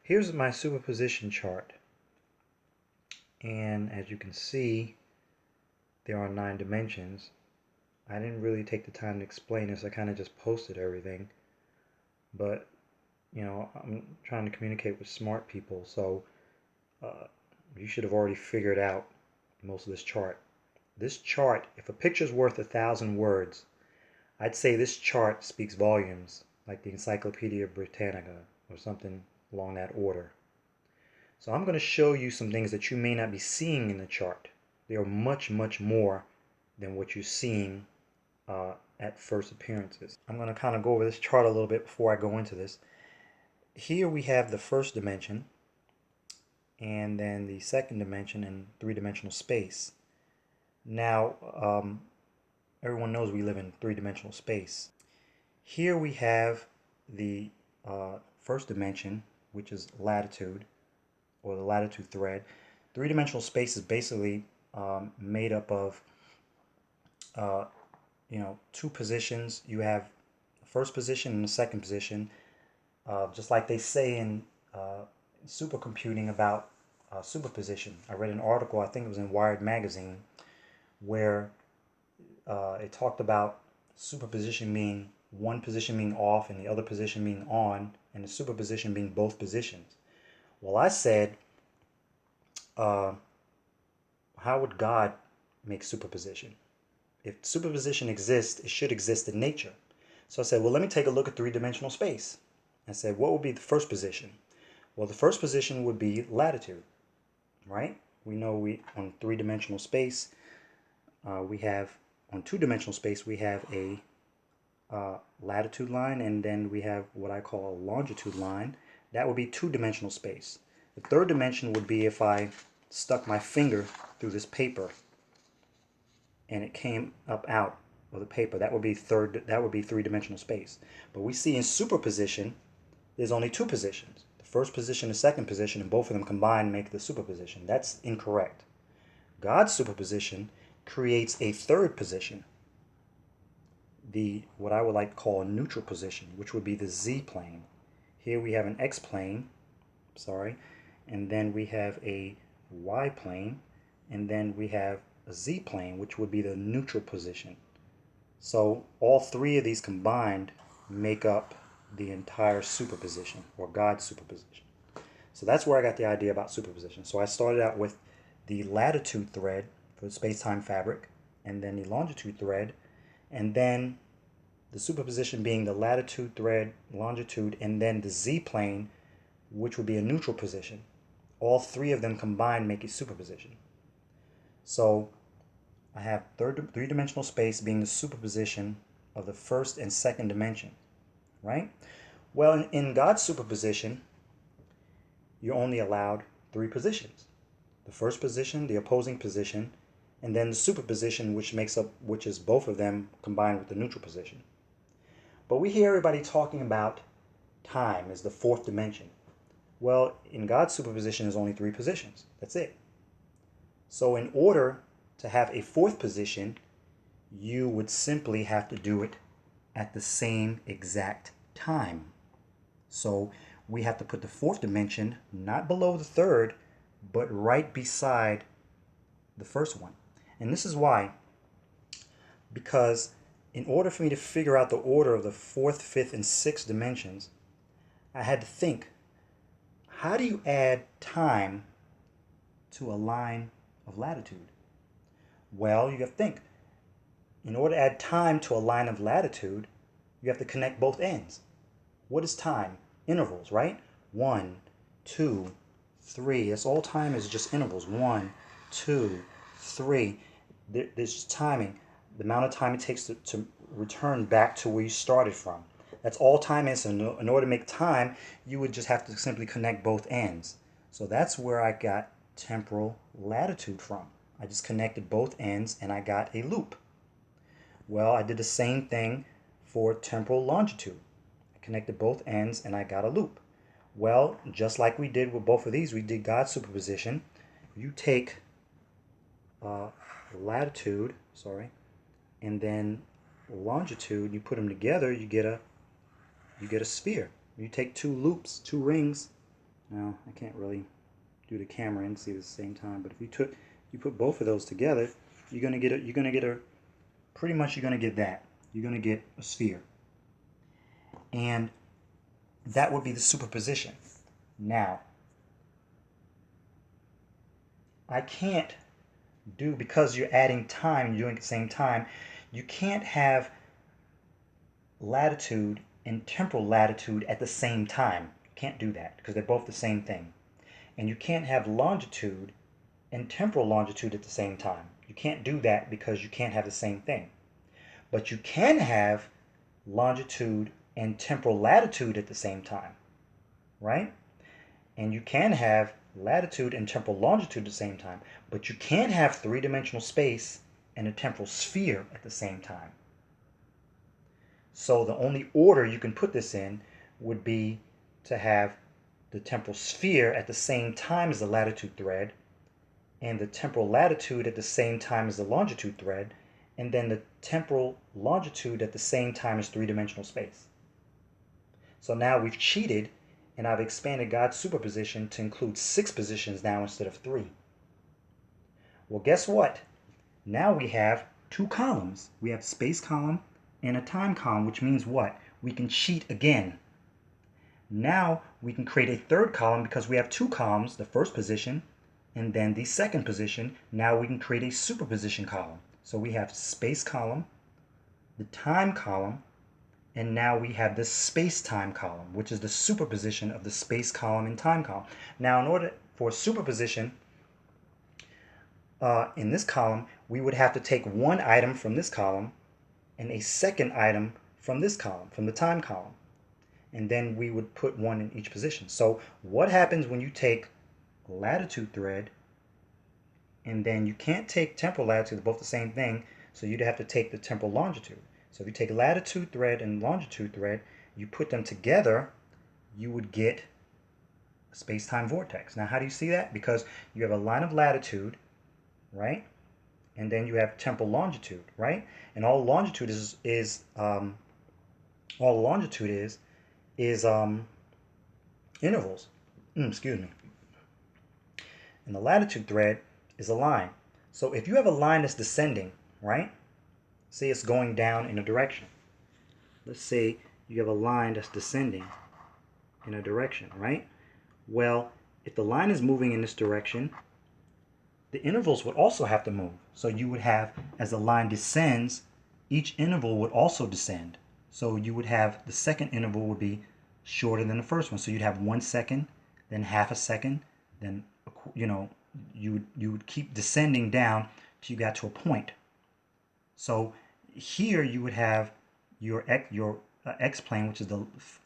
Here's my superposition chart, and as you can see, there are 9 dimensions. I didn't really take the time to explain this. I kind of just posted everything, but I'm trying to communicate with smart people, so you should have already figured out most of this chart. This chart, if a picture's worth 1,000 words, I'd say this chart speaks volumes, like the Encyclopedia Britannica or something along that order. So I'm going to show you some things that you may not be seeing in the chart. They are much, much more than what you're seeing at first appearances. I'm going to kind of go over this chart a little bit before I go into this. Here we have the first dimension, and then the second dimension in three-dimensional space. Now, everyone knows we live in three-dimensional space. Here we have the first dimension, which is latitude, or the latitude thread. Three-dimensional space is basically made up of two positions. You have the first position and the second position, just like they say in supercomputing about superposition. I read an article, I think it was in Wired magazine, where it talked about superposition being one position being off and the other position being on, and the superposition being both positions. Well, I said, how would God make superposition? If superposition exists, it should exist in nature. So I said, well, let me take a look at three-dimensional space. I said, what would be the first position? Well, the first position would be latitude, right? We know on three-dimensional space, we have, on two-dimensional space, we have a latitude line, and then we have what I call a longitude line. That would be two-dimensional space. The third dimension would be if I stuck my finger through this paper and it came up out of the paper. That would be three-dimensional space. But we see in superposition, there's only two positions. The first position and second position, and both of them combined make the superposition. That's incorrect. God's superposition creates a third position, what I would like to call a neutral position, which would be the z-plane. Here we have an x-plane, and then we have a y-plane, and then we have a z-plane, which would be the neutral position. So all three of these combined make up the entire superposition, or God's superposition. So that's where I got the idea about superposition. So I started out with the latitude thread for the space-time fabric, and then the longitude thread, and then the superposition being the latitude thread, longitude, and then the z-plane, which would be a neutral position. All three of them combined make a superposition. So I have three-dimensional space being the superposition of the first and second dimension, right? Well, in God's superposition, you're only allowed three positions. The first position, the opposing position, and then the superposition, which is both of them combined with the neutral position. But we hear everybody talking about time as the fourth dimension. Well, in God's superposition, there's only three positions. That's it. So in order to have a fourth position, you would simply have to do it at the same exact time. So we have to put the fourth dimension not below the third, but right beside the first one. And this is why, because in order for me to figure out the order of the fourth, fifth, and sixth dimensions, I had to think, how do you add time to a line of latitude? Well, you have to think. In order to add time to a line of latitude, you have to connect both ends. What is time? Intervals, right? 1, 2, 3. That's all time is, just intervals. 1, 2, 3. There's just timing. The amount of time it takes to return back to where you started from. That's all time is. In order to make time, you would just have to simply connect both ends. So that's where I got temporal latitude from. I just connected both ends and I got a loop. Well, I did the same thing for temporal longitude. I connected both ends and I got a loop. Well, just like we did with both of these, we did God's superposition. You take latitude, and then longitude, you put them together, you get a sphere. You take two loops, two rings, Now I can't really do the camera and see at the same time, but if you put both of those together, you're gonna get pretty much you're gonna get that. You're gonna get a sphere. And that would be the superposition. Now, I can't do, because you're adding time and doing it at the same time, you can't have latitude and temporal latitude at the same time. You can't do that because they're both the same thing. And you can't have longitude and temporal longitude at the same time. You can't do that because you can't have the same thing. But you can have longitude and temporal latitude at the same time, right? And you can have latitude and temporal longitude at the same time, but you can't have three-dimensional space and a temporal sphere at the same time. So the only order you can put this in would be to have the temporal sphere at the same time as the latitude thread, and the temporal latitude at the same time as the longitude thread, and then the temporal longitude at the same time as three-dimensional space. So now we've cheated, and I've expanded God's superposition to include 6 positions now instead of 3. Well, guess what? Now we have 2 columns. We have a space column and a time column, which means what? We can cheat again. Now we can create a 3rd column because we have 2 columns, the first position and then the second position. Now we can create a superposition column. So we have space column, the time column, and now we have this space-time column, which is the superposition of the space column and time column. Now, in order for superposition in this column, we would have to take one item from this column and a second item from this column, from the time column. And then we would put one in each position. So what happens when you take latitude thread, and then you can't take temporal latitude, they're both the same thing, so you'd have to take the temporal longitude. So if you take latitude thread and longitude thread, you put them together, you would get a space-time vortex. Now, how do you see that? Because you have a line of latitude, right? And then you have temporal longitude, right? And all longitude is intervals. Excuse me. And the latitude thread is a line. So if you have a line that's descending, right? Say it's going down in a direction. Let's say you have a line that's descending in a direction, right? Well, if the line is moving in this direction, the intervals would also have to move. So you would have, as the line descends, each interval would also descend. So you would have, the second interval would be shorter than the first one. So you'd have 1 second, then half a second, then, you would keep descending down till you got to a point. So here you would have your x-plane,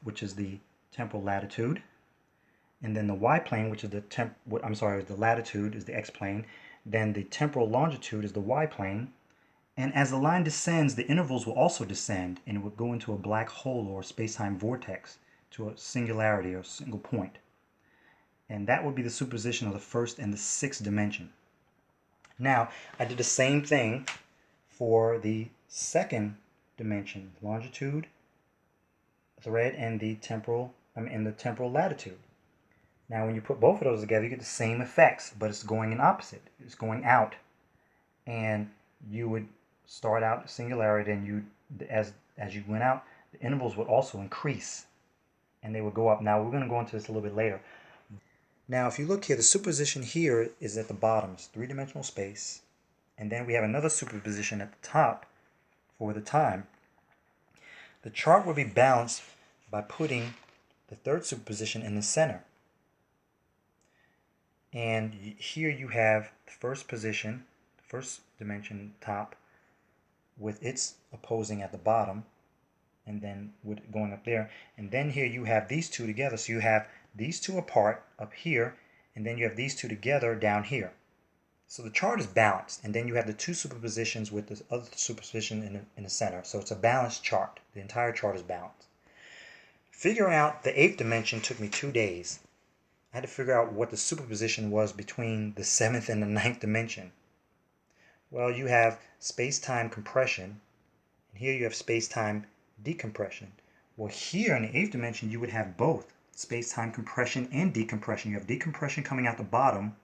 which is the temporal latitude, and then the y-plane, which is the latitude is the x-plane, then the temporal longitude is the y-plane, and as the line descends, the intervals will also descend, and it would go into a black hole or space-time vortex to a singularity or a single point. And that would be the superposition of the first and the 6th dimension. Now, I did the same thing for the 2nd dimension, longitude thread and the temporal latitude. Now, when you put both of those together, you get the same effects, but it's going in opposite. It's going out, and you would start out singularity, and as you went out, the intervals would also increase, and they would go up. Now, we're going to go into this a little bit later. Now, if you look here, the superposition here is at the bottom. It's 3-dimensional space. And then we have another superposition at the top for the time. The chart will be balanced by putting the 3rd superposition in the center. And here you have the first position, the first dimension top, with its opposing at the bottom, and then going up there. And then here you have these two together. So you have these two apart up here, and then you have these two together down here. So the chart is balanced, and then you have the 2 superpositions with the other superposition in the center. So it's a balanced chart. The entire chart is balanced. Figuring out the 8th dimension took me 2 days. I had to figure out what the superposition was between the 7th and the 9th dimension. Well, you have space-time compression, and here you have space-time decompression. Well, here in the 8th dimension, you would have both. space-time compression and decompression. You have decompression coming out the bottom,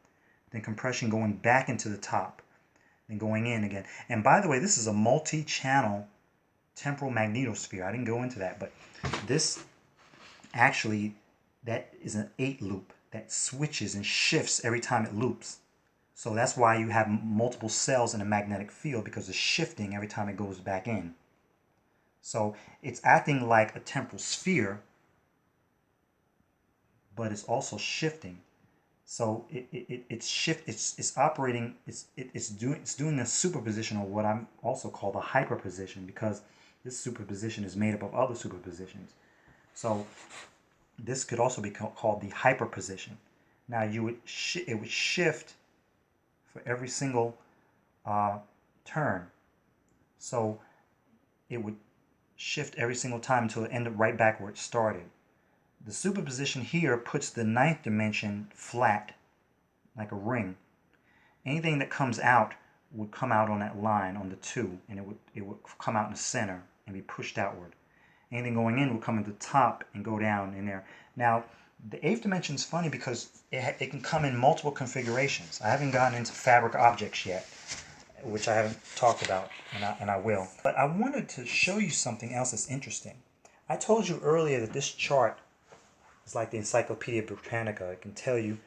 then compression going back into the top, then going in again. And by the way, this is a multi-channel temporal magnetosphere. I didn't go into that, but this actually, that is an 8 loop that switches and shifts every time it loops. So that's why you have multiple cells in a magnetic field, because it's shifting every time it goes back in. So it's acting like a temporal sphere, but it's also shifting. So it's operating, it's doing a superposition, or what I'm also called a hyperposition, because this superposition is made up of other superpositions. So this could also be called the hyperposition. Now it would shift for every single turn. So it would shift every single time until it ended right back where it started. The superposition here puts the 9th dimension flat, like a ring. Anything that comes out would come out on that line, on the 2, and it would come out in the center and be pushed outward. Anything going in will come at the top and go down in there. Now, the 8th dimension is funny because it can come in multiple configurations. I haven't gotten into fabric objects yet, which I haven't talked about, and I will. But I wanted to show you something else that's interesting. I told you earlier that this chart is like the Encyclopedia Britannica. It can tell you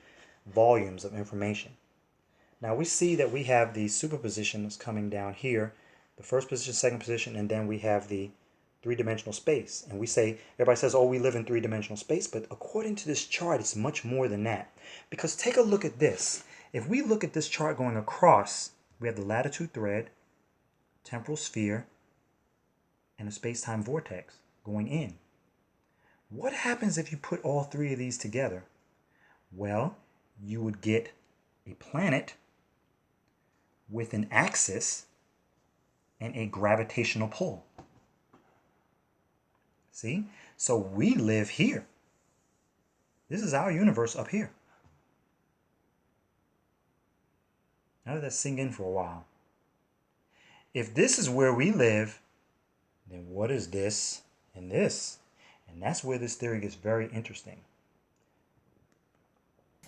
volumes of information. Now we see that we have the superposition that's coming down here, the first position, second position, and then we have the three-dimensional space. And we say, everybody says, oh, we live in three-dimensional space, but according to this chart, it's much more than that. Because take a look at this. If we look at this chart going across, we have the latitude thread, temporal sphere, and a space-time vortex going in. What happens if you put all three of these together? Well, you would get a planet with an axis and a gravitational pull. See? So we live here. This is our universe up here. Now let that sink in for a while. If this is where we live, then what is this and this? And that's where this theory gets very interesting.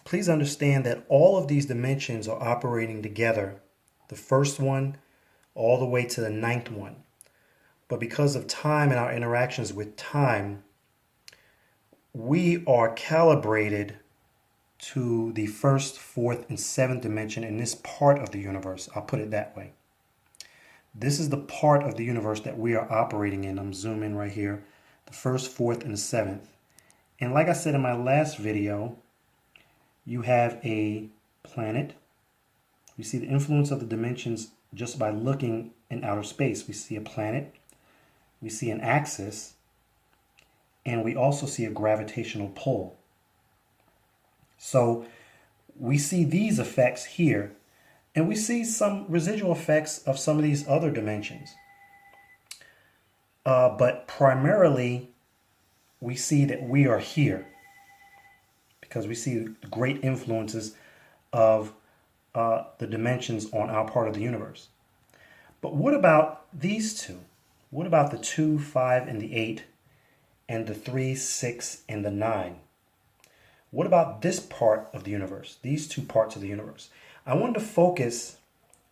Please understand that all of these dimensions are operating together. The first one all the way to the 9th one. But because of time and our interactions with time, we are calibrated to the 1st, 4th, and 7th dimension in this part of the universe. I'll put it that way. This is the part of the universe that we are operating in. I'm zooming right here. The 1st, 4th, and 7th. And like I said in my last video, you have a planet. We see the influence of the dimensions just by looking in outer space. We see a planet, we see an axis, and we also see a gravitational pull. So we see these effects here, and we see some residual effects of some of these other dimensions. But primarily, we see that we are here because we see the great influences of the dimensions on our part of the universe. But what about these two? What about the 2, 5, and the 8, and the 3, 6, and the 9? What about this part of the universe, these two parts of the universe? I wanted to focus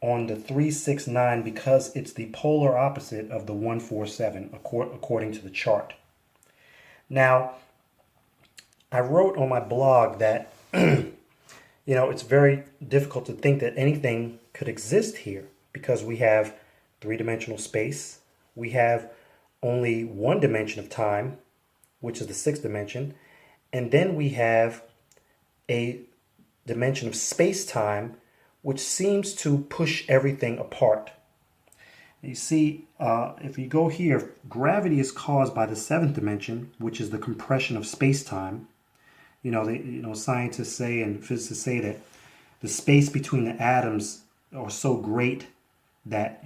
on the 3, 6, 9 because it's the polar opposite of the 1, 4, 7, according to the chart. Now, I wrote on my blog that it's very difficult to think that anything could exist here because we have three-dimensional space. We have only one dimension of time, which is the 6th dimension. And then we have a dimension of space-time, which seems to push everything apart. You see, if you go here, gravity is caused by the 7th dimension, which is the compression of space-time. Scientists say and physicists say that the space between the atoms are so great that,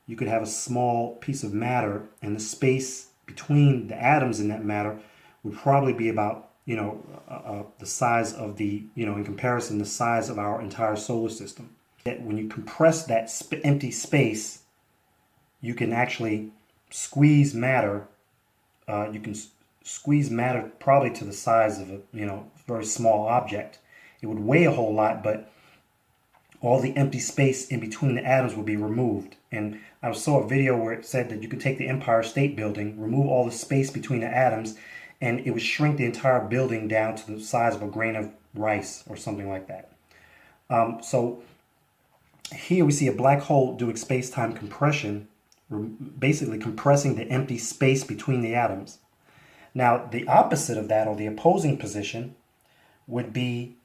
you could have a small piece of matter and the space between the atoms in that matter would probably be about, the size of in comparison, the size of our entire solar system. That when you compress that empty space, you can actually squeeze matter. You can squeeze matter probably to the size of a, very small object. It would weigh a whole lot, but all the empty space in between the atoms would be removed. And I saw a video where it said that you could take the Empire State Building, remove all the space between the atoms, and it would shrink the entire building down to the size of a grain of rice or something like that. So here we see a black hole doing space-time compression, basically compressing the empty space between the atoms. Now, the opposite of that, or the opposing position, would be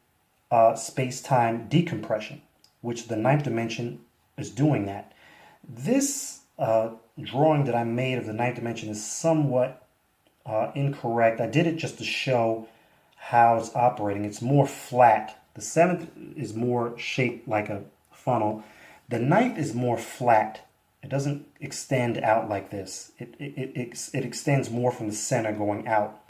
space-time decompression, which the ninth dimension is doing that. This drawing that I made of the ninth dimension is somewhat incorrect. I did it just to show how it's operating. It's more flat. The seventh is more shaped like a funnel. The ninth is more flat. It doesn't extend out like this. It extends more from the center going out.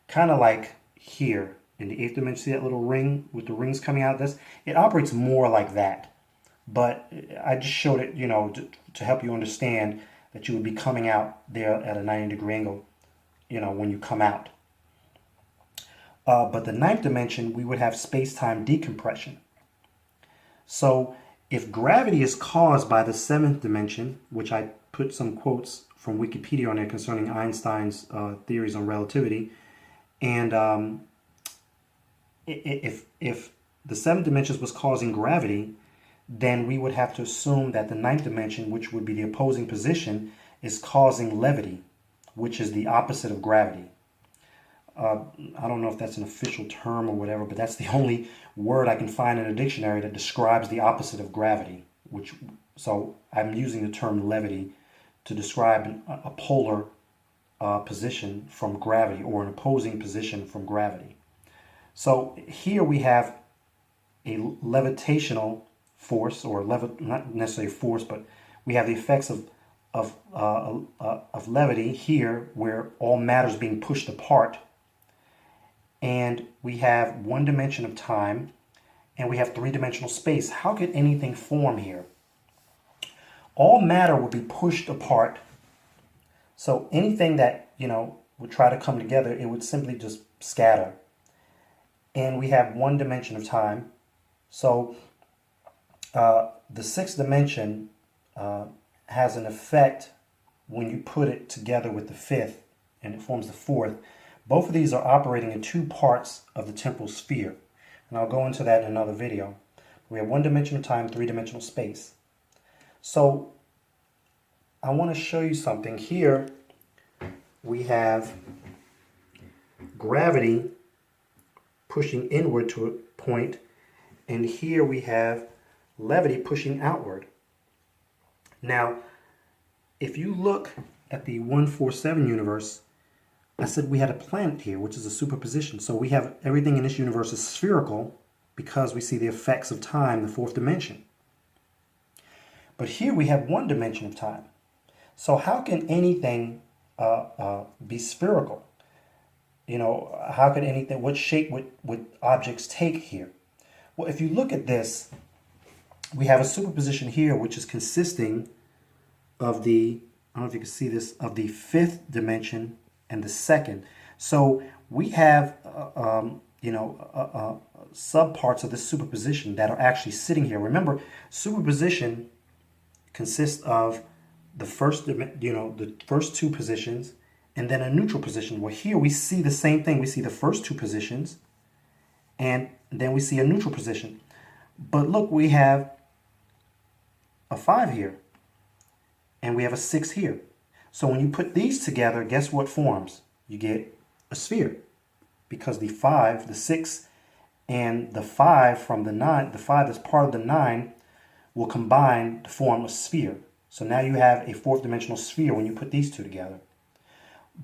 Kind of like here in the eighth dimension. See that little ring with the rings coming out of this? It operates more like that. But I just showed it, to help you understand that you would be coming out there at a 90-degree angle, when you come out. But the ninth dimension, we would have space-time decompression. So if gravity is caused by the seventh dimension, which I put some quotes from Wikipedia on there concerning Einstein's theories on relativity, and if the seventh dimension was causing gravity, then we would have to assume that the ninth dimension, which would be the opposing position, is causing levity, which is the opposite of gravity. I don't know if that's an official term or whatever, but that's the only word I can find in a dictionary that describes the opposite of gravity. So I'm using the term levity to describe a polar position from gravity, or an opposing position from gravity. So here we have a levitational force, or not necessarily force, but we have the effects of levity here, where all matter is being pushed apart. And we have one dimension of time, and we have three-dimensional space. How could anything form here? All matter would be pushed apart. So anything that, would try to come together, it would simply just scatter. And we have one dimension of time. So the sixth dimension has an effect when you put it together with the fifth, and it forms the fourth. Both of these are operating in two parts of the temporal sphere. And I'll go into that in another video. We have one dimension of time, three-dimensional space. So I want to show you something. Here we have gravity pushing inward to a point, and here we have levity pushing outward. Now, if you look at the 147 universe, I said we had a planet here, which is a superposition. So we have everything in this universe is spherical because we see the effects of time, the fourth dimension. But here we have one dimension of time. So how can anything be spherical? How could anything, what shape would objects take here? Well, if you look at this, we have a superposition here, which is consisting of the, I don't know if you can see this, of the fifth dimension and the second. So we have, subparts of this superposition that are actually sitting here. Remember, superposition consists of the first, the first two positions, and then a neutral position. Well, here we see the same thing. We see the first two positions, and then we see a neutral position. But look, we have a 5 here, and we have a 6 here. So when you put these together, guess what forms? You get a sphere, because the 5, the 6, and the 5 from the 9, the 5 that's part of the 9, will combine to form a sphere. So now you have a fourth dimensional sphere when you put these two together.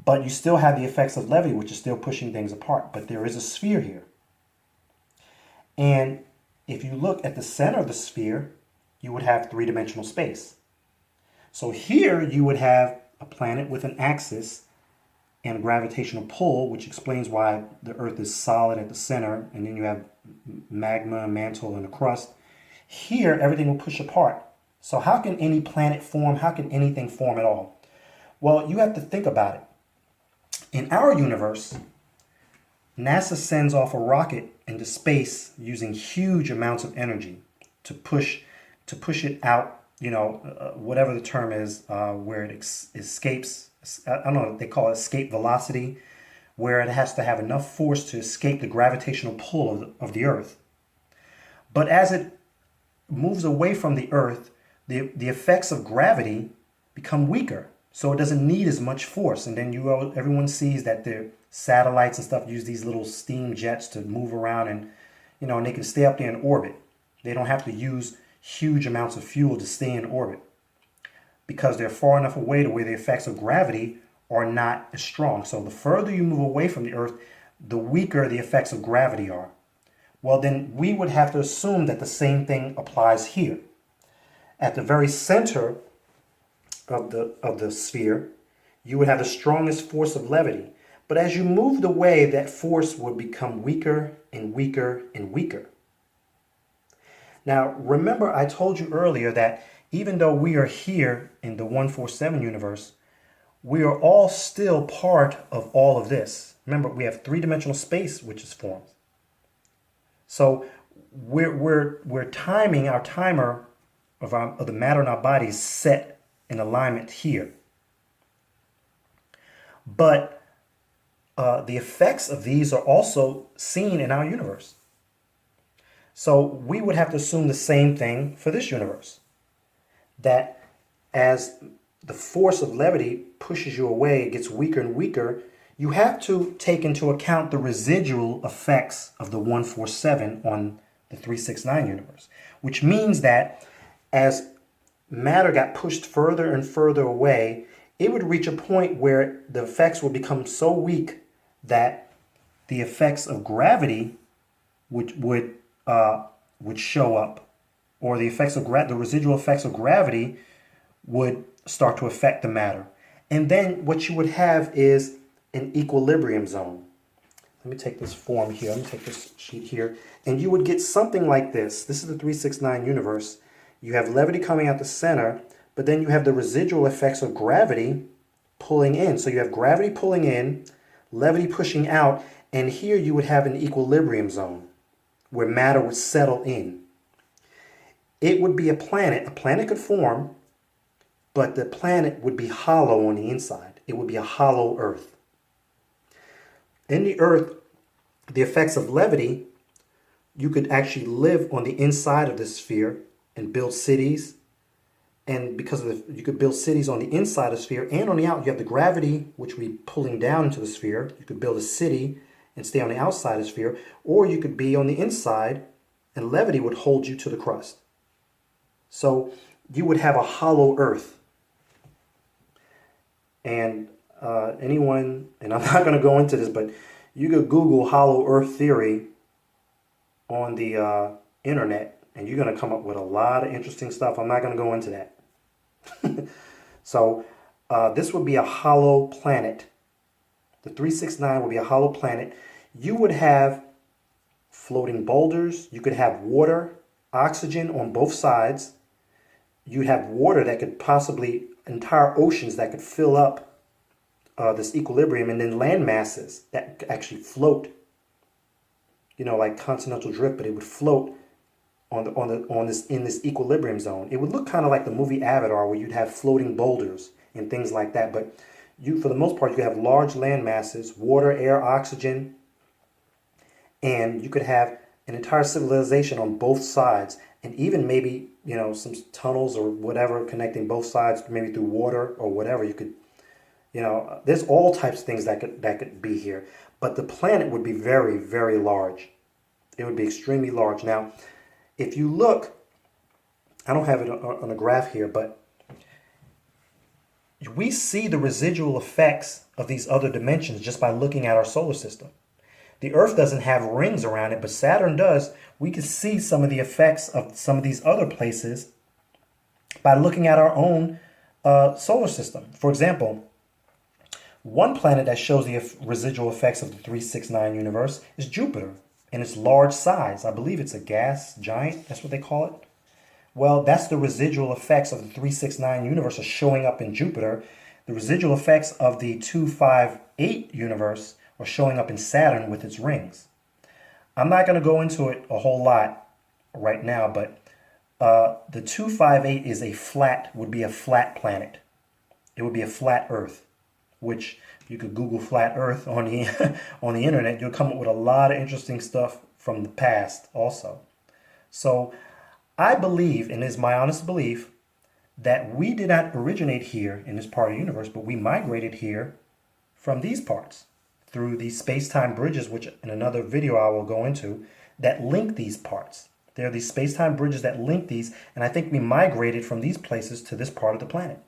But you still have the effects of levity, which is still pushing things apart. But there is a sphere here. And if you look at the center of the sphere, you would have three-dimensional space. So here you would have a planet with an axis and a gravitational pull, which explains why the Earth is solid at the center, and then you have magma, mantle, and a crust. Here, everything will push apart. So how can any planet form? How can anything form at all? Well, you have to think about it. In our universe, NASA sends off a rocket into space using huge amounts of energy to push it out, whatever the term is, where it escapes. I don't know, they call it escape velocity, where it has to have enough force to escape the gravitational pull of the Earth. But as it moves away from the Earth, the effects of gravity become weaker, so it doesn't need as much force. And then everyone sees that the satellites and stuff use these little steam jets to move around, and and they can stay up there in orbit. They don't have to use huge amounts of fuel to stay in orbit because they're far enough away to where the effects of gravity are not as strong. So the further you move away from the Earth, the weaker the effects of gravity are. Well, then we would have to assume that the same thing applies here. At the very center of the sphere, you would have the strongest force of levity. But as you moved away, that force would become weaker and weaker and weaker. Now, remember I told you earlier that even though we are here in the 147 universe, we are all still part of all of this. Remember, we have three-dimensional space which is formed. So we're timing, our timer of the matter in our body is set in alignment here. But the effects of these are also seen in our universe. So we would have to assume the same thing for this universe. That as the force of levity pushes you away, it gets weaker and weaker, you have to take into account the residual effects of the 147 on the 369 universe. Which means that as matter got pushed further and further away, it would reach a point where the effects would become so weak that the effects of gravity would show up, or the effects of the residual effects of gravity would start to affect the matter. And then what you would have is an equilibrium zone. Let me take this form here. Let me take this sheet here. And you would get something like this. This is the 369 universe. You have levity coming out the center, but then you have the residual effects of gravity pulling in. So you have gravity pulling in, levity pushing out, and here you would have an equilibrium zone where matter would settle in. It would be a planet. A planet could form, but the planet would be hollow on the inside. It would be a hollow Earth. In the Earth, the effects of levity, you could actually live on the inside of the sphere and build cities. And because of you could build cities on the inside of the sphere and on the out. You have the gravity, which would be pulling down into the sphere. You could build a city and stay on the outside of the sphere. Or you could be on the inside and levity would hold you to the crust. So you would have a hollow Earth. And anyone, and I'm not going to go into this, but you could Google hollow Earth theory on the internet, and you're going to come up with a lot of interesting stuff. I'm not going to go into that. So this would be a hollow planet. The 369 would be a hollow planet. You would have floating boulders. You could have water, oxygen on both sides. You'd have water that could possibly, entire oceans that could fill up this equilibrium, and then land masses that actually float, like continental drift, but it would float in this equilibrium zone. It would look kind of like the movie Avatar, where you'd have floating boulders and things like that. But for the most part, you could have large land masses, water, air, oxygen, and you could have an entire civilization on both sides, and even maybe some tunnels or whatever connecting both sides, maybe through water or whatever. You could. There's all types of things that could be here. But the planet would be very, very large. It would be extremely large. Now, if you look, I don't have it on a graph here, but we see the residual effects of these other dimensions just by looking at our solar system. The Earth doesn't have rings around it, but Saturn does. We can see some of the effects of some of these other places by looking at our own solar system. For example, one planet that shows the residual effects of the 369 universe is Jupiter, and its large size. I believe it's a gas giant. That's what they call it. Well, that's the residual effects of the 369 universe are showing up in Jupiter. The residual effects of the 258 universe are showing up in Saturn with its rings. I'm not going to go into it a whole lot right now, but the 258 is would be a flat planet. It would be a flat Earth, which you could Google flat Earth on the on the internet. You'll come up with a lot of interesting stuff from the past also. So I believe, and it's my honest belief, that we did not originate here in this part of the universe, but we migrated here from these parts through these space-time bridges, which in another video I will go into, that link these parts. There are these space-time bridges that link these, and I think we migrated from these places to this part of the planet.